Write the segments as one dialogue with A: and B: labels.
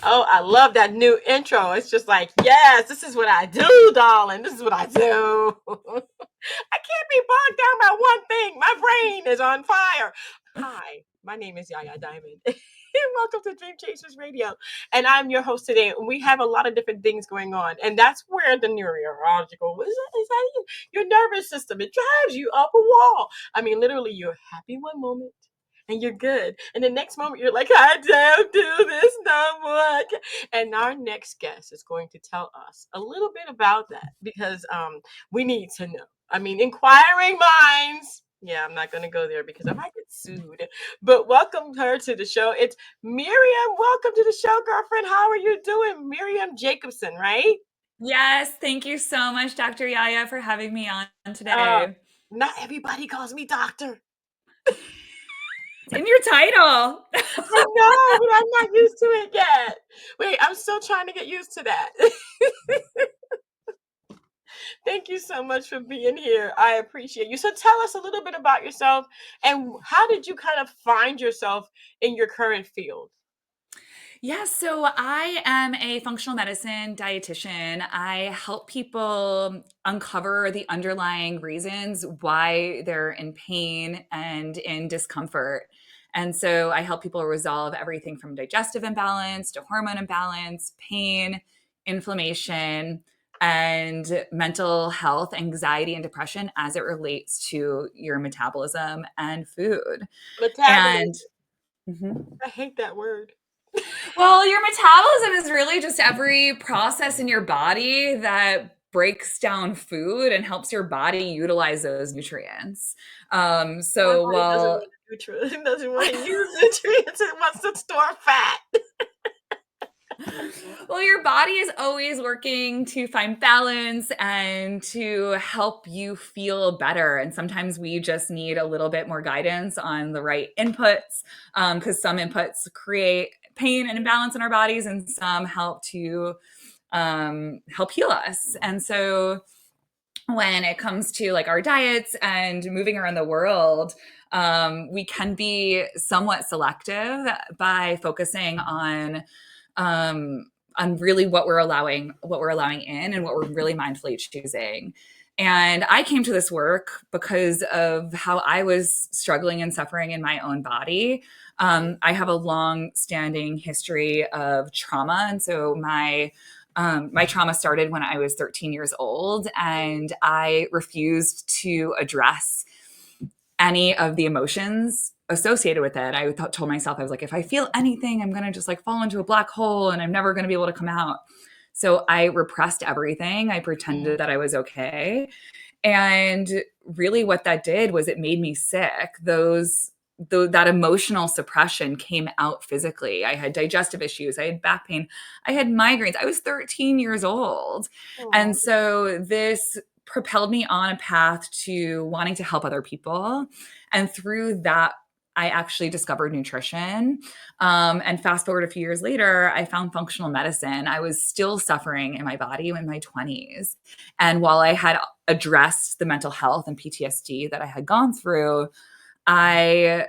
A: Oh, I love that new intro. It's just like, yes, this is what I do, darling. This is what I do. I can't be bogged down by one thing. My brain is on fire. Hi, my name is Yaya Diamond. Welcome to Dream Chasers Radio. And I'm your host today. We have a lot of different things going on. And that's where the neurological is that your nervous system. It drives you up a wall. I mean, literally, you're happy one moment and you're good. And the next moment, you're like, I don't do this no more. And our next guest is going to tell us a little bit about that because we need to know. I mean, inquiring minds. Yeah, I'm not going to go there because I might get sued. But welcome her to the show. It's Miriam. Welcome to the show, girlfriend. How are you doing? Miriam Jacobson, right?
B: Yes, thank you so much, Dr. Yaya, for having me on
A: Uh,
B: today.
A: Not everybody calls me doctor.
B: It's in your title.
A: I know, but I'm not used to it yet. Wait, I'm still trying to get used to that. Thank you so much for being here. I appreciate you. So tell us a little bit about yourself and how did you kind of find yourself in your current field?
B: So I am a functional medicine dietitian. I help people uncover the underlying reasons why they're in pain and in discomfort. And so I help people resolve everything from digestive imbalance to hormone imbalance, pain, inflammation, and mental health, anxiety, and depression as it relates to your metabolism and food. And
A: Metabolism.
B: Mhm.
A: I hate that word.
B: Well, your metabolism is really just every process in your body that breaks down food and helps your body utilize those nutrients. Um,
A: My
B: so,
A: body doesn't
B: well,
A: want to nutrient. It doesn't want to use nutrients. It wants to store fat.
B: well, your body is always working to find balance and to help you feel better. And sometimes we just need a little bit more guidance on the right inputs because some inputs create pain and imbalance in our bodies, and some help to help heal us. And so when it comes to like our diets and moving around the world, we can be somewhat selective by focusing on really what we're allowing in, and what we're really mindfully choosing. And I came to this work because of how I was struggling and suffering in my own body. I have a long standing history of trauma. And so my trauma started when I was 13 years old, and I refused to address any of the emotions associated with it. Told myself, I was like, if I feel anything, I'm going to just like fall into a black hole and I'm never going to be able to come out. So I repressed everything. I pretended that I was okay. And really, what that did was it made me sick. That emotional suppression came out physically. I had digestive issues. I had back pain. I had migraines. I was 13 years old. And
A: Oh,
B: so this propelled me on a path to wanting to help other people. And through that, I actually discovered nutrition. And fast forward a few years later, I found functional medicine. I was still suffering in my body in my 20s. And while I had addressed the mental health and PTSD that I had gone through, I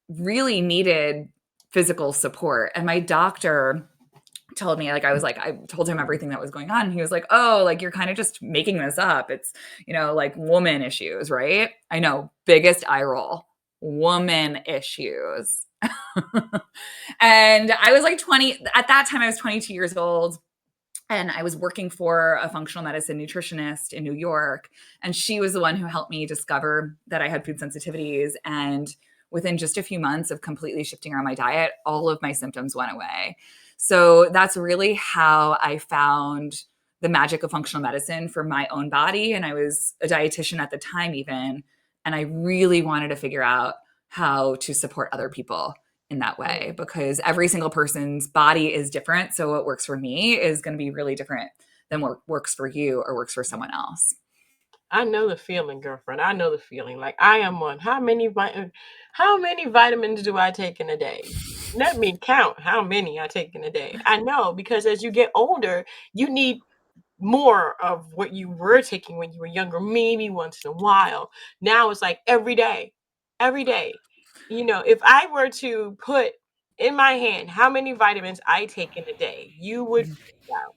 B: really needed physical support. And my doctor told me, like, I told him everything that was going on. And he was like, oh, like, you're kind of just making this up. It's, like woman issues, right? I know, biggest eye roll, woman issues. And I was like 20, at that time, I was 22 years old. And I was working for a functional medicine nutritionist in New York. And she was the one who helped me discover that I had food sensitivities. And within just a few months of completely shifting around my diet, all of my symptoms went away. So that's really how I found the magic of functional medicine for my own body. And I was a dietitian at the time, even. And I really wanted to figure out how to support other people in that way, because every single person's body is different. So what works for me is going to be really different than what works for you or works for someone else.
A: I know the feeling, girlfriend. I know the feeling. Like I am one. How many vitamins do I take in a day? Let me count how many I take in a day. I know because as you get older, you need more of what you were taking when you were younger, maybe once in a while. Now it's like every day, every day. If I were to put in my hand how many vitamins I take in a day, you would wow.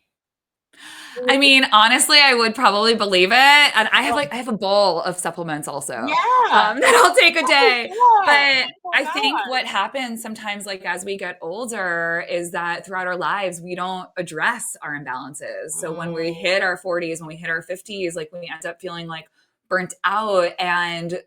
B: I mean, honestly, I would probably believe it. And
A: Oh,
B: I have a bowl of supplements also
A: yeah.
B: that I'll take a
A: Oh my
B: day.
A: God.
B: But
A: Oh my
B: I think
A: God.
B: what happens sometimes, like as we get older, is that throughout our lives, we don't address our imbalances. So when we hit our 40s, when we hit our 50s, like we end up feeling like burnt out. And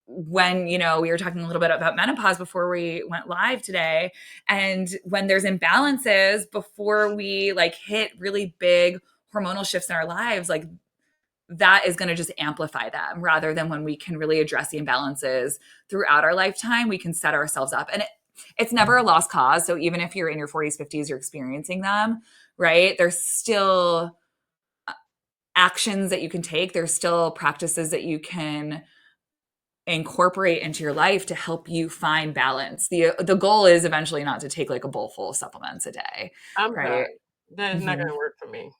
B: when, we were talking a little bit about menopause before we went live today, and when there's imbalances before we like hit really big hormonal shifts in our lives, like that is going to just amplify them, rather than when we can really address the imbalances throughout our lifetime, we can set ourselves up. And it's never a lost cause. So even if you're in your 40s, 50s, you're experiencing them, right? There's still actions that you can take. There's still practices that you can incorporate into your life to help you find balance. The goal is eventually not to take like a bowl full of supplements a day,
A: I'm
B: right?
A: sorry. That is not
B: Mhm.
A: gonna work for me.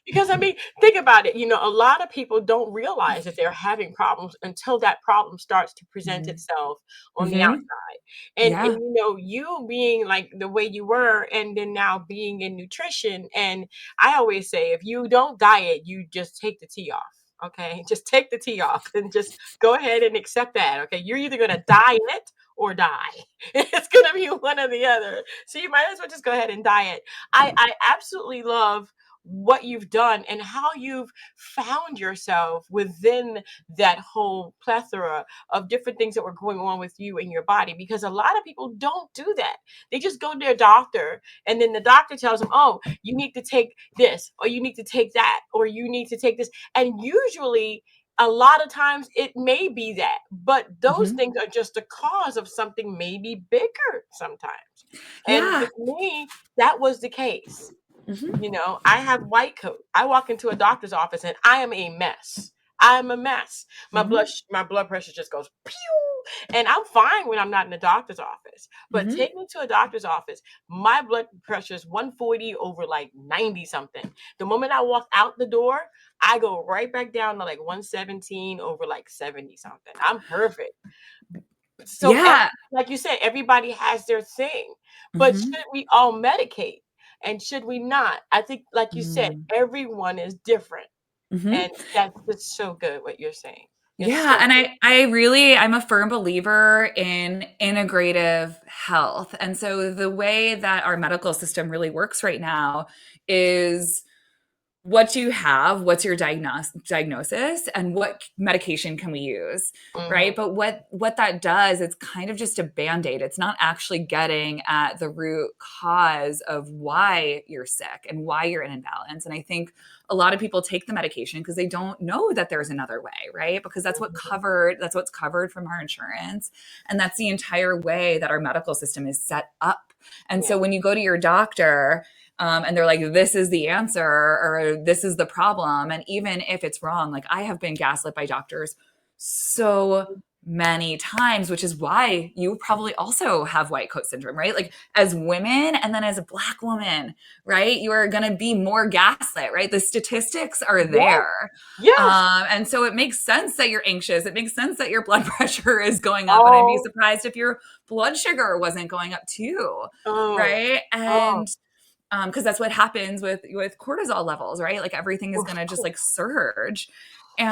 A: Because I mean, think about it. A lot of people don't realize that they're having problems until that problem starts to present
B: Mhm.
A: itself on the
B: Mhm.
A: outside. And
B: Yeah.
A: you being like the way you were, and then now being in nutrition. And I always say, if you don't diet, you just take the tea off. Okay, just take the tea off and just go ahead and accept that. Okay, you're either gonna diet or die. It's gonna be one or the other. So you might as well just go ahead and diet. I absolutely love what you've done and how you've found yourself within that whole plethora of different things that were going on with you and your body, because a lot of people don't do that. They just go to their doctor, and then the doctor tells them, oh, you need to take this, or you need to take that, or you need to take this. And usually a lot of times it may be that, but those
B: Mhm.
A: things are just a cause of something maybe bigger sometimes. And
B: Yeah.
A: with me, that was the case.
B: Mhm.
A: I have white coat. I walk into a doctor's office and I am a mess. I'm a mess.
B: Mhm.
A: My blood pressure just goes pew, and I'm fine when I'm not in the doctor's office. But
B: Mhm.
A: take me to a doctor's office, my blood pressure is 140 over like 90 something. The moment I walk out the door, I go right back down to like 117 over like 70 something. I'm perfect. So,
B: Yeah.
A: like you said, everybody has their thing, but
B: Mhm.
A: should we all medicate and should we not? I think, like you said,
B: Mm.
A: everyone is different, and
B: Mhm.
A: that's just so good what you're saying. It's
B: Yeah,
A: so
B: and
A: good.
B: I'm a firm believer in integrative health. And so the way that our medical system really works right now is what you have, what's your diagnosis, and what medication can we use, right?
A: Mhm,
B: But what that does, it's kind of just a band-aid. It's not actually getting at the root cause of why you're sick and why you're in imbalance. And I think a lot of people take the medication because they don't know that there's another way, right? Because
A: mhm,
B: that's what's covered from our insurance, and that's the entire way that our medical system is set up. And
A: yeah,
B: so when you go to your doctor, and they're like, this is the answer or this is the problem. And even if it's wrong, like I have been gaslit by doctors so many times, which is why you probably also have white coat syndrome, right? Like as women and then as a Black woman, right? You are going to be more gaslit, right? The statistics are
A: yes,
B: there.
A: yes.
B: And so it makes sense that you're anxious. It makes sense that your blood pressure is going up. And I'd be
A: Oh,
B: surprised if your blood sugar wasn't going up too,
A: oh,
B: right?
A: oh,
B: And because that's what happens with cortisol levels, right? Like everything is
A: of
B: going to just like
A: course.
B: surge,
A: So,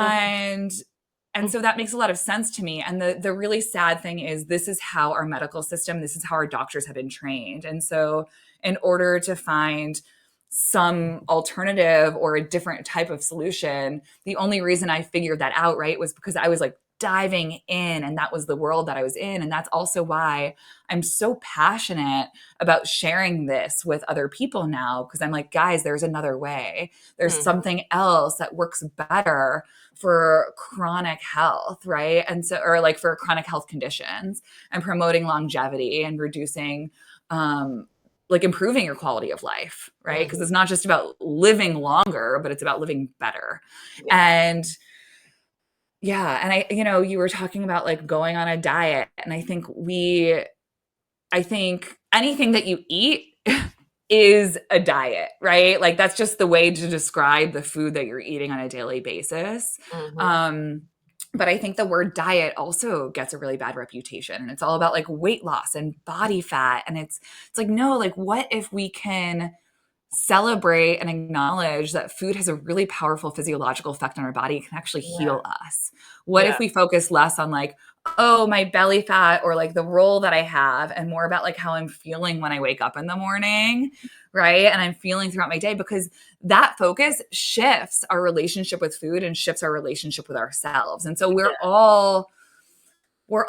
B: and so that makes a lot of sense to me. And the really sad thing is, this is how our medical system, this is how our doctors have been trained. And so, in order to find some alternative or a different type of solution, the only reason I figured that out, right, was because I was like diving in, and that was the world that I was in. And that's also why I'm so passionate about sharing this with other people now, because I'm like, guys, there's another way. There's
A: mhm,
B: something else that works better for chronic health, right? And so, or like for chronic health conditions, and promoting longevity and reducing, like improving your quality of life, right? Because
A: mhm,
B: it's not just about living longer, but it's about living better.
A: yeah,
B: And yeah, and you were talking about like going on a diet, and I think anything that you eat is a diet, right? Like that's just the way to describe the food that you're eating on a daily basis.
A: mhm,
B: Um, But I think the word diet also gets a really bad reputation, and it's all about like weight loss and body fat. And it's like, no, like what if we can celebrate and acknowledge that food has a really powerful physiological effect on our body. It can actually
A: Yeah.
B: heal us. What
A: Yeah.
B: if we focus less on like, oh, my belly fat or like the role that I have, and more about like how I'm feeling when I wake up in the morning, right? And I'm feeling throughout my day, because that focus shifts our relationship with food and shifts our relationship with ourselves. And so we're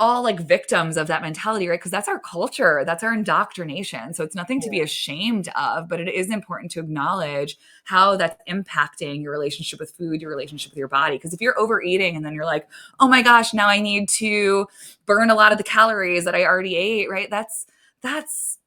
B: all like victims of that mentality, right? Because that's our culture, that's our indoctrination. So it's nothing to be
A: Yeah.
B: ashamed of, but it is important to acknowledge how that's impacting your relationship with food, your relationship with your body. Because if you're overeating and then you're like, oh my gosh, now I need to burn a lot of the calories that I already ate, right? That's that's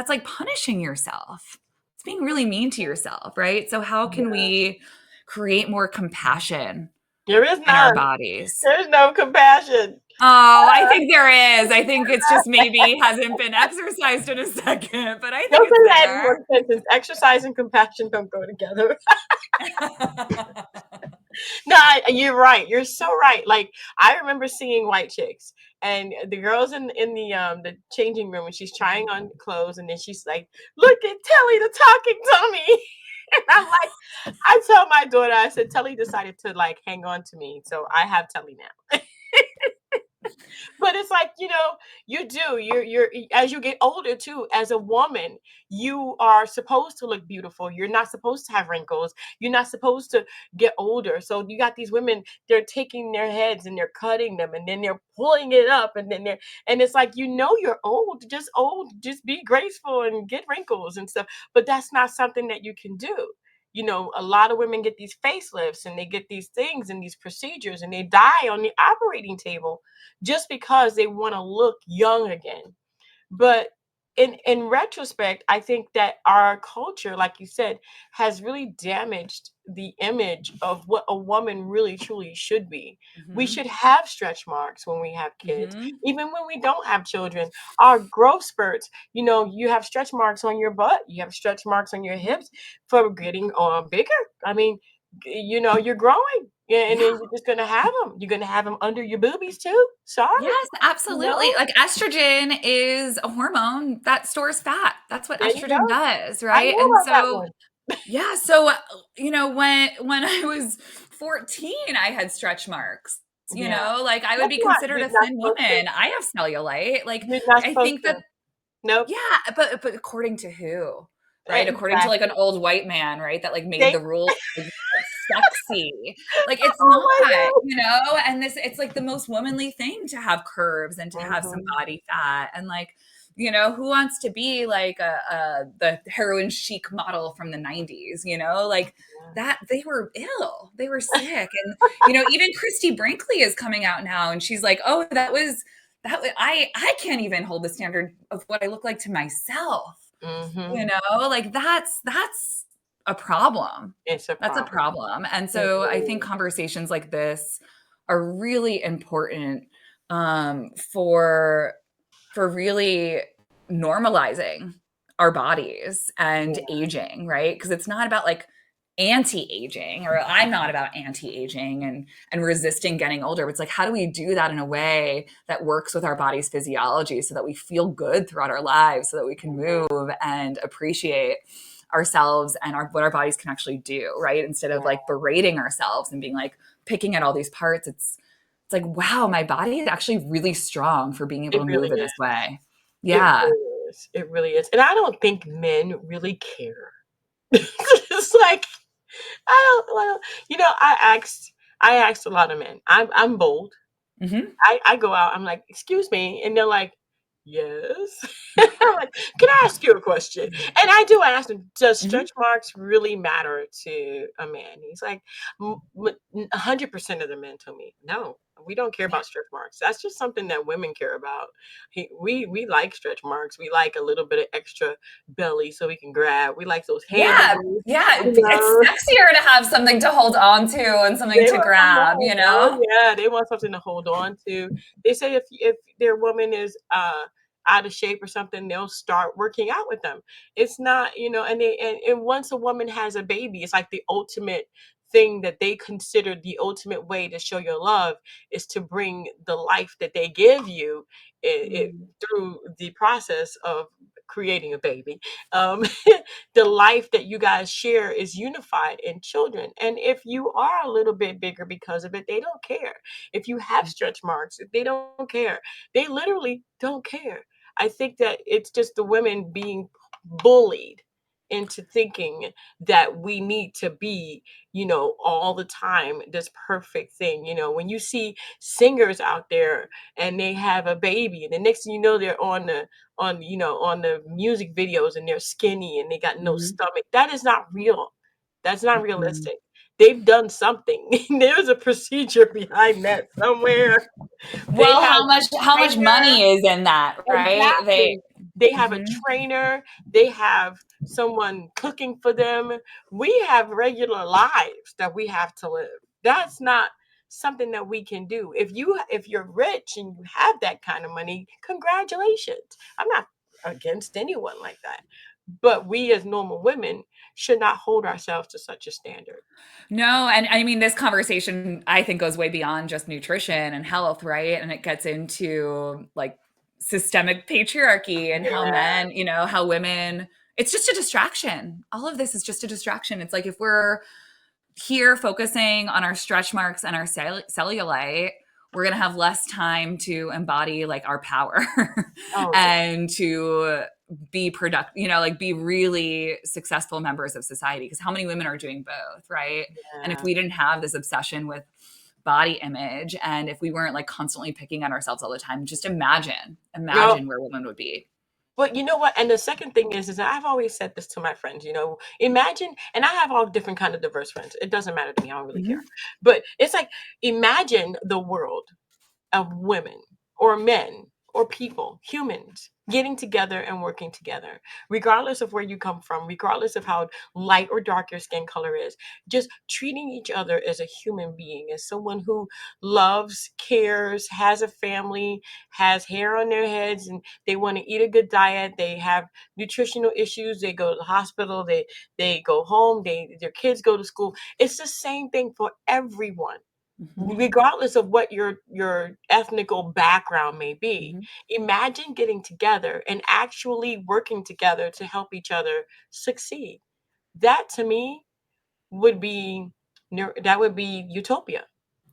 B: like punishing yourself. It's being really mean to yourself, right? So how can
A: Yeah.
B: we create more compassion
A: There is
B: in our
A: none.
B: bodies?
A: There's no compassion.
B: Oh, I think there is. I think it's just maybe hasn't been exercised in a second, but I think
A: Don't
B: it's
A: say that in
B: there.
A: one sentence. Exercise and compassion don't go together. No, you're right. You're so right. Like I remember seeing white chicks and the girls in the changing room and she's trying on clothes and then she's like, "Look at Telly the talking dummy." And I'm like, I tell my daughter, I said, Telly decided to like hang on to me, so I have Telly now. But it's like, you do. You're as you get older too, as a woman, you are supposed to look beautiful. You're not supposed to have wrinkles. You're not supposed to get older. So you got these women, they're taking their heads and they're cutting them and then they're pulling it up and then they're and it's like you're old, just be graceful and get wrinkles and stuff. But that's not something that you can do. A lot of women get these facelifts and they get these things and these procedures and they die on the operating table just because they want to look young again. But in retrospect, I think that our culture, like you said, has really damaged the image of what a woman really truly should be. We
B: Hmm.
A: should have stretch marks when we have kids,
B: Hmm.
A: even when we don't have children. Our growth spurts, you have stretch marks on your butt, you have stretch marks on your hips for getting bigger. I mean, you're growing. Yeah, and
B: Yeah.
A: then you're just gonna have them. You're gonna have them under your boobies too. Sorry,
B: Yes,
A: you know.
B: absolutely. Like estrogen is a hormone that stores fat. That's what
A: There you
B: estrogen
A: go.
B: does,
A: I
B: right?
A: know
B: And
A: about that
B: so
A: one.
B: yeah, so when I was 14, I had stretch marks.
A: Yeah.
B: Like I would
A: That's
B: be
A: not
B: considered
A: you're
B: a
A: not
B: thin
A: supposed to.
B: woman. I have cellulite. Like
A: You're not
B: I
A: supposed
B: think
A: to.
B: that
A: Nope.
B: yeah, but according to who? Right? According to like an
A: Exactly.
B: old white man, right? That like made
A: They
B: the rule like, sexy. Like it's
A: Oh my
B: not. And this it's like the most womanly thing to have curves and to
A: god.
B: have some
A: Mhm.
B: body fat. And like, who wants to be like the heroin chic model from the 90s, Like that they were ill. They were sick. And even Christy Brinkley is coming out now and she's like, "Oh, I can't even hold the standard of what I look like to myself."
A: Mhm.
B: Like that's a problem.
A: It's a
B: That's a
A: problem.
B: problem. And
A: It
B: so I
A: really
B: think
A: is.
B: conversations like this are really important for really normalizing our bodies and
A: Yeah.
B: aging, right? Because it's not about like anti-aging, or I'm not about anti-aging and resisting getting older. But it's like, how do we do that in a way that works with our body's physiology so that we feel good throughout our lives, so that we can
A: Mhm.
B: move and appreciate ourselves and what our bodies can actually do, right? Instead of
A: Yeah.
B: like berating ourselves and being like picking at all these parts, it's like, wow, my body is actually really strong for being able
A: It
B: to
A: really
B: move in
A: is.
B: this way.
A: It
B: Yeah.
A: really is. It really is. And I don't think men really care. It's like I asked a lot of men. I'm bold.
B: Hmm.
A: I go out, I'm like, "Excuse me," and they're like, "Yes." I'm like, "Can I ask you a question?" And I do ask them, "Does
B: Hmm.
A: stretch marks really matter to a man?" He's like, 100% of the men told me, "No, we don't care
B: Yeah.
A: about stretch marks. That's just something that women care about. We like stretch marks. We like a little bit of extra belly so we can grab. We like those
B: Yeah.
A: handlebars,
B: Yeah.
A: you
B: It's
A: know."
B: sexier to have something to hold on to and something
A: They
B: to
A: want something to
B: grab,
A: hold
B: you
A: oh,
B: know?
A: yeah, they want something to hold on to. They say if their woman is, out of shape or something, they'll start working out with them. It's not, and once a woman has a baby, it's like the ultimate thing that they consider the ultimate way to show your love is to bring the life that they give you through the process of creating a baby. Um, the life that you guys share is unified in children. And if you are a little bit bigger because of it, they don't care. If you have stretch marks, they don't care. They literally don't care. I think that it's just the women being bullied into thinking that we need to be, all the time this perfect thing. When you see singers out there and they have a baby, and the next thing you know, they're on the music videos and they're skinny and they got no
B: Mhm.
A: stomach. That is not real. That's not
B: Mhm.
A: realistic. They've done something. There's a procedure behind that somewhere. They
B: Well,
A: have
B: how much
A: trainer.
B: money is in that, right?
A: Exactly. They have a
B: Mhm.
A: trainer, they have someone cooking for them. We have regular lives that we have to live. That's not something that we can do. If you're rich and you have that kind of money, congratulations. I'm not against anyone like that. But we as normal women should not hold ourselves to such a standard.
B: No, and I mean, this conversation, I think, goes way beyond just nutrition and health, right? And it gets into like systemic patriarchy and how
A: Yeah.
B: men, how women, it's just a distraction. All of this is just a distraction. It's like if we're here focusing on our stretch marks and our cellulite, we're going to have less time to embody like our power
A: Oh yeah.
B: and to be productive, like be really successful members of society. Because how many women are doing both, right? And if
A: Yeah.
B: we didn't have this obsession with body image, and if we weren't like constantly picking on ourselves all the time, just
A: No.
B: imagine where women would be.
A: But you know what? And the second thing is that I've always said this to my friends, imagine, and I have all different kind of diverse friends. It doesn't matter to me. I don't really care.
B: Mhm.
A: But it's like, imagine the world of women or men or people, humans, getting together and working together, regardless of where you come from, regardless of how light or dark your skin color is, just treating each other as a human being, as someone who loves, cares, has a family, has hair on their heads, and they want to eat a good diet. They have nutritional issues. They go to the hospital. They go home. Their kids go to school. It's the same thing for everyone,
B: Mhm.
A: regardless of what your ethnical background may be.
B: Mhm.
A: Imagine getting together and actually working together to help each other succeed. That to me would be that would be utopia.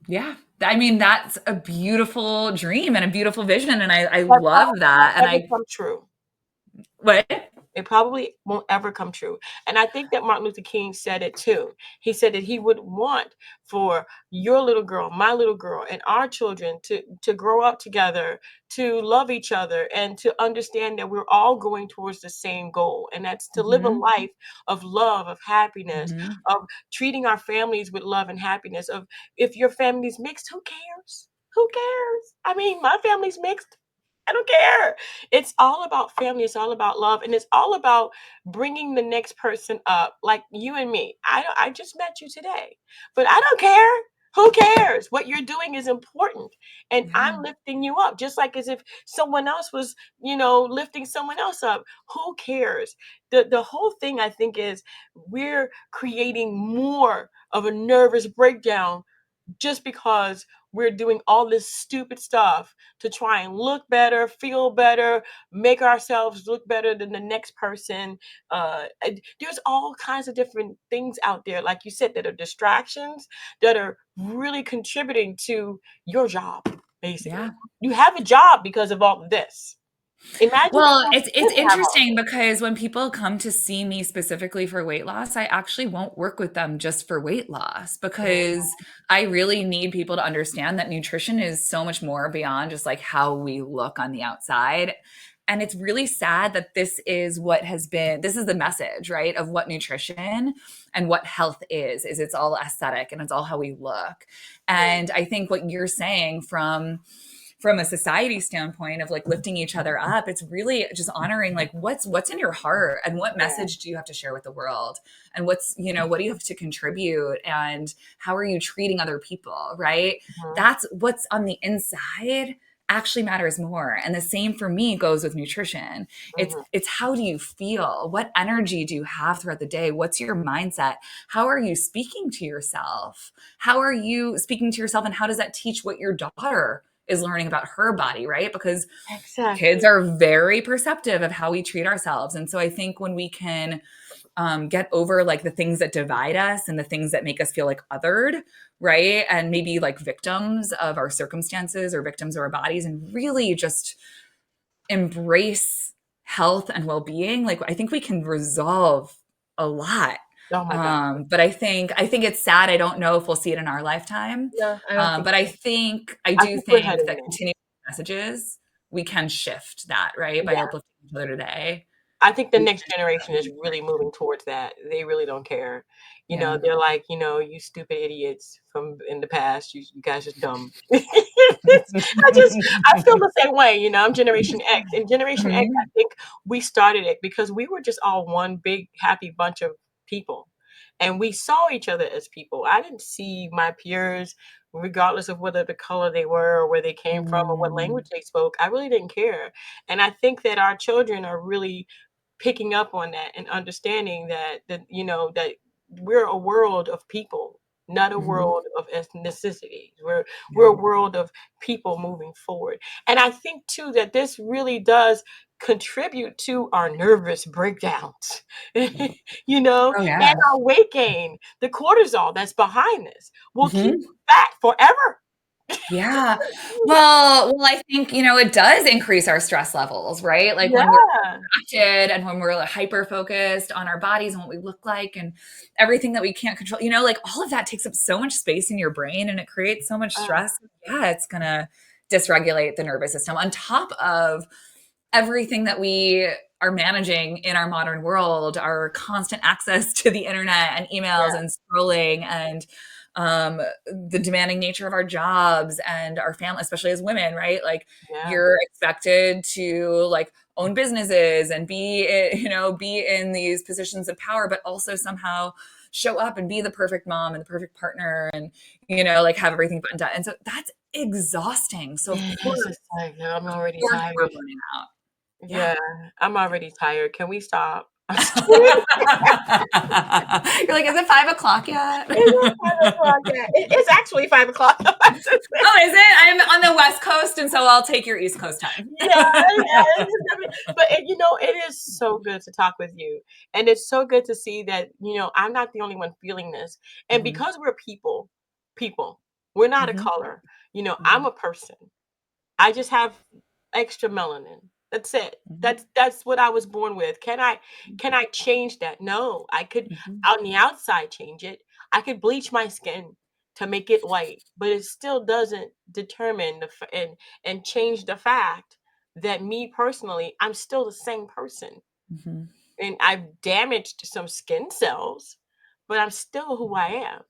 B: Yeah. I mean, that's a beautiful dream and a beautiful vision. And I
A: That
B: love
A: probably won't
B: that. And
A: ever come true.
B: what?
A: It probably won't ever come true. And I think that Martin Luther King said it too. He said that he would want for your little girl, my little girl, and our children to grow up together, to love each other, and to understand that we're all going towards the same goal. And that's to live a
B: Mhm.
A: life of love, of happiness,
B: Mhm.
A: of treating our families with love and happiness. Of if your family's mixed, who cares? Who cares? I mean, my family's mixed. I don't care. It's all about family. It's all about love, and it's all about bringing the next person up, like you and me. I just met you today, but I don't care. Who cares? What you're doing is important, and
B: Yeah.
A: I'm lifting you up, just like as if someone else was, lifting someone else up. Who cares? The whole thing, I think, is we're creating more of a nervous breakdown just because we're doing all this stupid stuff to try and look better, feel better, make ourselves look better than the next person. There's all kinds of different things out there, like you said, that are distractions that are really contributing to your job, basically.
B: Yeah.
A: You have a job because of all of this. Imagine
B: Well,
A: people who
B: it's
A: didn't have all
B: interesting because when people come to see me specifically for weight loss, I actually won't work with them just for weight loss
A: of this.
B: because I really need people to understand that nutrition is so much more beyond just like how we look on the outside. And it's really sad that this is the message, right, of what nutrition and what health is it's all aesthetic and it's all how we look.
A: Mm,
B: And I think what you're saying from a society standpoint of like lifting each other up, it's really just honoring like what's in your heart and what
A: yeah.
B: message do you have to share with the world, and what do you have to contribute, and how are you treating other people, right?
A: Mhm.
B: That's what's on the inside. actually matters more. And the same for me goes with nutrition.
A: Mhm.
B: It's how do you feel? What energy do you have throughout the day? What's your mindset? How are you speaking to yourself? How are you speaking to yourself, and how does that teach what your daughter is learning about her body, right? Because kids
A: Exactly.
B: are very perceptive of how we treat ourselves. And so I think when we can get over like the things that divide us and the things that make us feel like othered, right? And maybe like victims of our circumstances or victims of our bodies, and really just embrace health and well-being, like I think we can resolve a lot.
A: Oh my God.
B: But I think it's sad. I don't know if we'll see it in our lifetime.
A: No, I don't think
B: But
A: so.
B: I
A: I
B: do
A: think we're
B: think
A: heading
B: that
A: there.
B: continuing messages, we can shift that, right? By
A: Yeah.
B: uplifting each other today.
A: I think the next generation is really moving towards that. They really don't care.
B: Yeah.
A: They're like, "You stupid idiots from in the past. You guys are dumb." I feel the same way. I'm Generation X. And Generation X, I
B: Mhm.
A: think we started it because we were just all one big happy bunch of people. And we saw each other as people. I didn't see my peers, regardless of whether the color they were or where they came from or what language
B: Mm.
A: they spoke. I really didn't care. And I think that our children are really picking up on that and understanding that we're a world of people, not a
B: Mhm.
A: world of ethnicity. We're a world of people moving forward. And I think too that this really does contribute to our nervous breakdowns,
B: Oh
A: and
B: yeah.
A: our weight gain. The cortisol that's behind this will keep
B: Mhm.
A: you fat forever.
B: Yeah. Well, I think, it does increase our stress levels, right? Like when we're
A: Yeah.
B: distracted and when we're like hyper focused on our bodies and what we look like and everything that we can't control, like all of that takes up so much space in your brain and it creates so much
A: Uh,
B: stress. Yeah, it's going to dysregulate the nervous system on top of everything that we are managing in our modern world, our constant access to the internet and emails
A: yeah,
B: and scrolling and the demanding nature of our jobs and our family, especially as women, right? Like
A: yeah.
B: you're expected to like own businesses and be in these positions of power, but also somehow show up and be the perfect mom and the perfect partner and, like have everything buttoned up. And so that's exhausting. So of
A: Yes,
B: course,
A: it's like, I'm already
B: we're
A: tired.
B: burning out. Yeah.
A: Yeah, I'm already tired. Can we stop? I'm just kidding.
B: You're like, is it 5 o'clock yet?
A: It's not 5 o'clock yet. It's actually 5 o'clock. I'm just saying.
B: Oh, is it? I'm on the West Coast, and so I'll take your East Coast time.
A: Yeah, yeah. But it is so good to talk with you, and it's so good to see that I'm not the only one feeling this, and
B: Mhm,
A: because we're people, we're not a
B: mhm,
A: color. I'm
B: mhm,
A: a person. I just have extra melanin. That's it.
B: mhm,
A: That's what I was born with. Can I change that? No. I could
B: mhm,
A: on the outside change it. I could bleach my skin to make it white, but it still doesn't determine and change the fact that me personally, I'm still the same person.
B: mhm.
A: And I've damaged some skin cells, but I'm still who I am.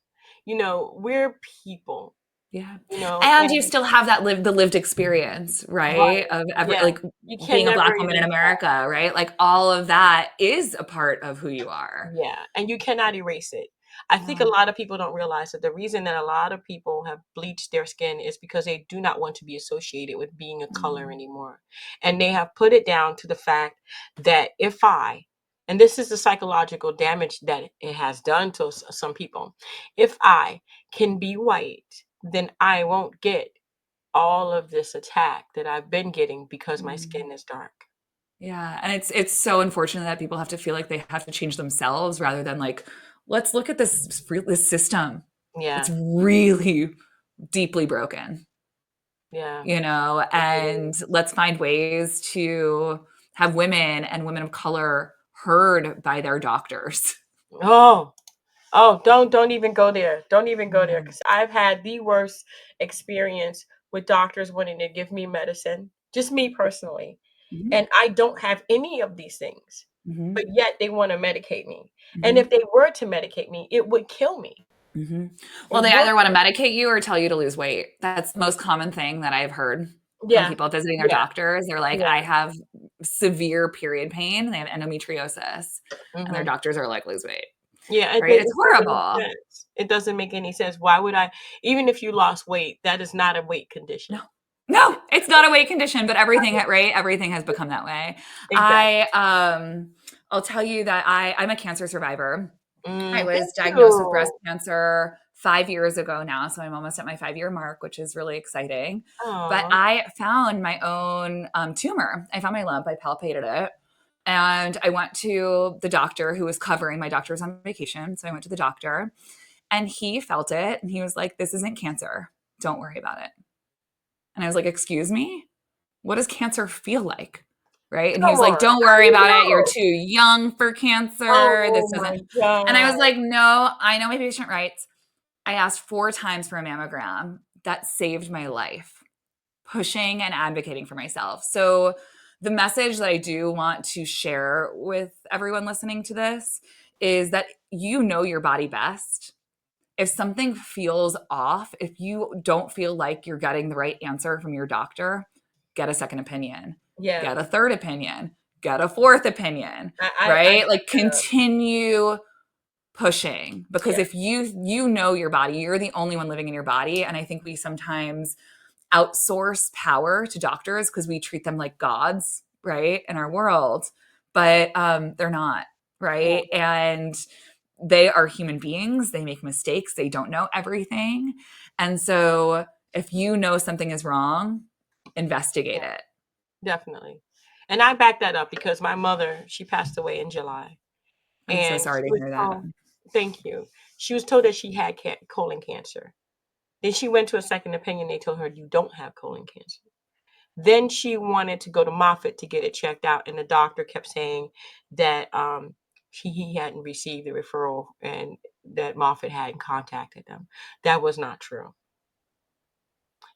A: We're people,
B: Yeah, and you
A: and
B: still have that the lived experience, right?
A: right.
B: Of every
A: Yeah.
B: like
A: You can
B: being a
A: never
B: Black woman in
A: erase
B: America, right? Like all of that is a part of who you are.
A: Yeah, and you cannot erase it. I think a
B: No.
A: lot of people don't realize that the reason that a lot of people have bleached their skin is because they do not want to be associated with being a color
B: Mm,
A: anymore. And they have put it down to the fact that and this is the psychological damage that it has done to some people, if I can be white, then I won't get all of this attack that I've been getting because my
B: mm.
A: skin is dark.
B: Yeah, and it's so unfortunate that people have to feel like they have to change themselves rather than like, let's look at this system. It's
A: Yeah,
B: really deeply broken,
A: yeah, it
B: and
A: is.
B: let's find ways to have women and women of color heard by their doctors.
A: Oh, Oh, don't even go there. Don't even go there
B: Mm.
A: because I've had the worst experience with doctors wanting to give me medicine, just me personally.
B: Mhm,
A: And I don't have any of these things,
B: mhm,
A: but yet they want to medicate me. And
B: mhm,
A: if they were to medicate me, it would kill me.
B: mhm. Well,
A: It
B: they
A: would.
B: either wanna medicate you or tell you to lose weight. That's the most common thing that I've heard from
A: Yeah,
B: people visiting their
A: yeah,
B: doctors. They're like,
A: yeah.
B: "I have severe period pain." They have endometriosis, and their
A: Hmm.
B: doctors are like, "Lose weight."
A: Yeah,
B: Right?
A: it
B: It's
A: doesn't make any
B: horrible.
A: sense. It doesn't make any sense. Why would I, even if you lost weight, that is not a weight
B: No.
A: condition.
B: No, it's not a weight condition, but everything, right? Everything has become that way.
A: Exactly.
B: I'll tell you that I'm a cancer survivor. I
A: Thank
B: was diagnosed with breast
A: you.
B: cancer 5 years ago now. So I'm almost at my 5-year mark, which is really exciting. But
A: Oh,
B: I found my own tumor. I found my lump. I palpated it. And I went to the doctor who was covering. My doctor was on vacation. So I went to the doctor and he felt it. And he was like, "This isn't cancer. Don't worry about it." And I was like, "Excuse me? What does cancer feel like?" Right. And he
A: come
B: was like,
A: on.
B: "Don't
A: How do
B: worry
A: you
B: about it. You're
A: know?
B: too young for cancer. This
A: Oh
B: doesn't."
A: my
B: And I
A: God.
B: was like, "No, I know my patient rights." I asked 4 times for a mammogram. That saved my life, pushing and advocating for myself. So, the message that I do want to share with everyone listening to this is that you know your body best. If something feels off, if you don't feel like you're getting the right answer from your doctor, get a second opinion,
A: Yeah.
B: get a third opinion, get a fourth opinion,
A: I
B: right?
A: back
B: Like
A: that up.
B: continue pushing because
A: Yeah.
B: if you know your body, you're the only one living in your body. And I think we sometimes outsource power to doctors because we treat them like gods, right, in our world, but they're not, right?
A: Yeah.
B: And they are human beings. They make mistakes. They don't know everything. And so if you know something is wrong, investigate
A: Yeah.
B: it.
A: Definitely. And I back that up because my mother, she passed away in July.
B: I'm so
A: And
B: sorry
A: she
B: to
A: was
B: hear that.
A: told, thank you. She was told that she had colon cancer. Then she went to a second opinion. They told her, you don't have colon cancer. Then she wanted to go to Moffitt to get it checked out. And the doctor kept saying that he hadn't received the referral and that Moffitt hadn't contacted them. That was not true.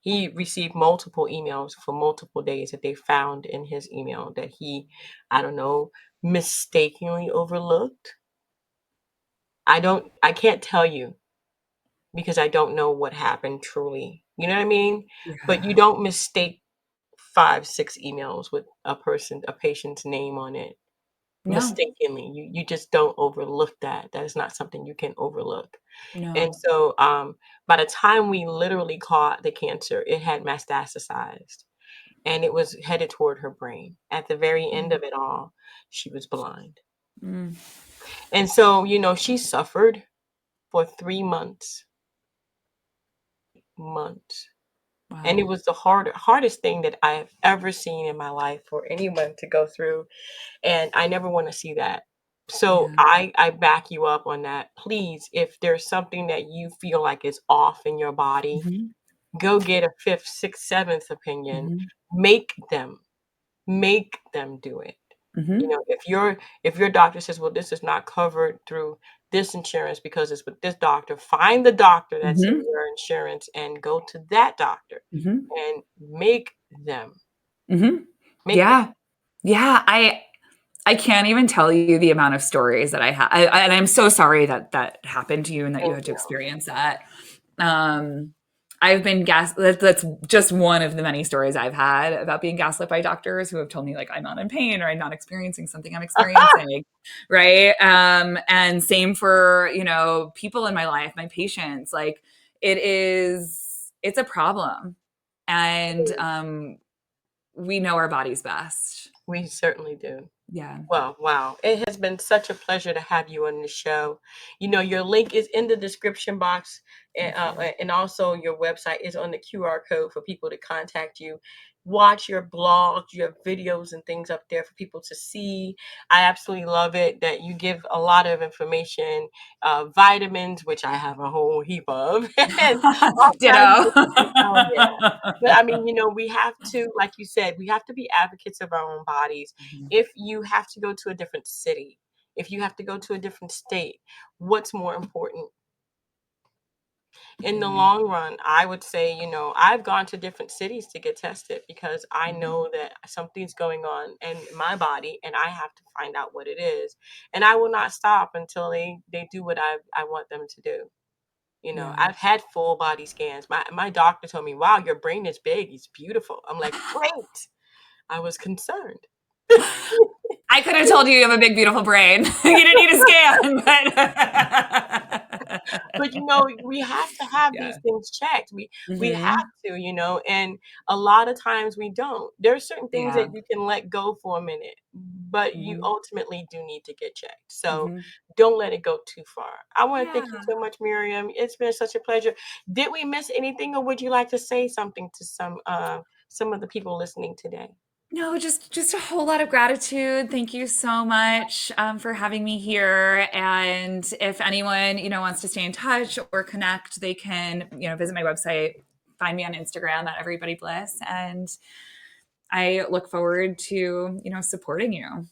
A: He received multiple emails for multiple days that they found in his email that he, I don't know, mistakenly overlooked. I can't tell you because I don't know what happened truly. You know what I mean? But you
B: Yeah.
A: don't mistake 5, 6 emails with a patient's name on it
B: No,
A: mistakenly. You just don't overlook that. That is not something you can overlook. And
B: no.
A: so, by the time we literally caught the cancer, it had metastasized and it was headed toward her brain. At the very end
B: Mm,
A: of it all, she was blind.
B: mm,
A: And so, she suffered for 3 months, months. And it
B: wow.
A: was the hardest thing that I have ever seen in my life for anyone to go through. And I never want to see that. So
B: Yeah.
A: I back you up on that. Please, if there's something that you feel like is off in your body,
B: Hmm.
A: go get a fifth, sixth, seventh opinion.
B: Hmm.
A: Make them, make them do it.
B: Hmm.
A: If your doctor says, well, this is not covered through this insurance because it's with this doctor, find the doctor that's in
B: Hmm.
A: your insurance and go to that doctor
B: Hmm.
A: and them
B: Hmm.
A: make them.
B: Yeah. Yeah. I can't even tell you the amount of stories that I have. And I'm so sorry that that happened to you and that you
A: Thank
B: had to
A: you.
B: experience that. Um, I've been that's just one of the many stories I've had about being gaslit by doctors who have told me like I'm not in pain or I'm not experiencing something I'm experiencing, right? And same for, people in my life, my patients, like it's a problem. And we know our bodies best.
A: We certainly do.
B: Yeah.
A: Well, wow. It has been such a pleasure to have you on the show. Your link is in the description box,
B: Thank you.
A: and also your website is on the QR code for people to contact you. Watch your blogs, your videos, and things up there for people to see. I absolutely love it that you give a lot of information, vitamins, which I have a whole heap of, and all kinds
B: Ditto.
A: of things. Oh, yeah. But I mean, we have to, like you said, we have to be advocates of our own bodies.
B: Mhm.
A: If you have to go to a different city, if you have to go to a different state, what's more important? In the
B: Yeah.
A: long run, I would say, I've gone to different cities to get tested because I
B: Mhm.
A: know that something's going on in my body and I have to find out what it is. And I will not stop until they do what I want them to do.
B: Yeah.
A: I've had full body scans. My doctor told me, wow, your brain is big. It's beautiful. I'm like, great. I was concerned.
B: I could have told you you have a big, beautiful brain. You didn't need a scan, but
A: But we have to have these
B: Yeah.
A: things checked. We have
B: Hmm.
A: to, and a lot of times we don't. There are certain things that
B: Yeah.
A: you can let go for a minute, but you
B: Hmm.
A: ultimately do need to get checked. So
B: Hmm.
A: don't let it go too far. I want to thank you
B: Yeah.
A: so much, Miriam. It's been such a pleasure. Did we miss anything, or would you like to say something to some of the people listening today?
B: No, just a whole lot of gratitude. Thank you so much for having me here. And if anyone wants to stay in touch or connect, they can visit my website, find me on Instagram at Every Body Bliss, and I look forward to supporting you.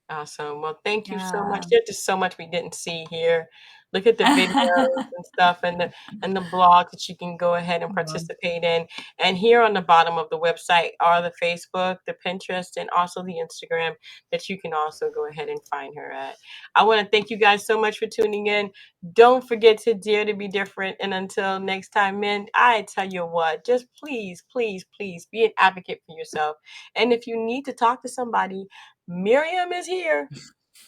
A: Awesome. Well, thank you so much.
B: Yeah.
A: There's just so much we didn't see here. Look at the videos and stuff, and the blogs that you can go ahead and participate in. And here on the bottom of the website are the Facebook, the Pinterest, and also the Instagram that you can also go ahead and find her at. I want to thank you guys so much for tuning in. Don't forget to dare to be different. And until next time, men, I tell you what, just please, please, please be an advocate for yourself. And if you need to talk to somebody, Miriam is here.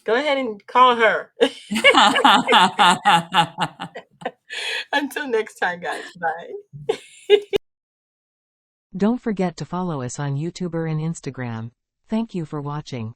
A: Go ahead and call her. Until next time, guys. Bye.
C: Don't forget to follow us on YouTube and Instagram. Thank you for watching.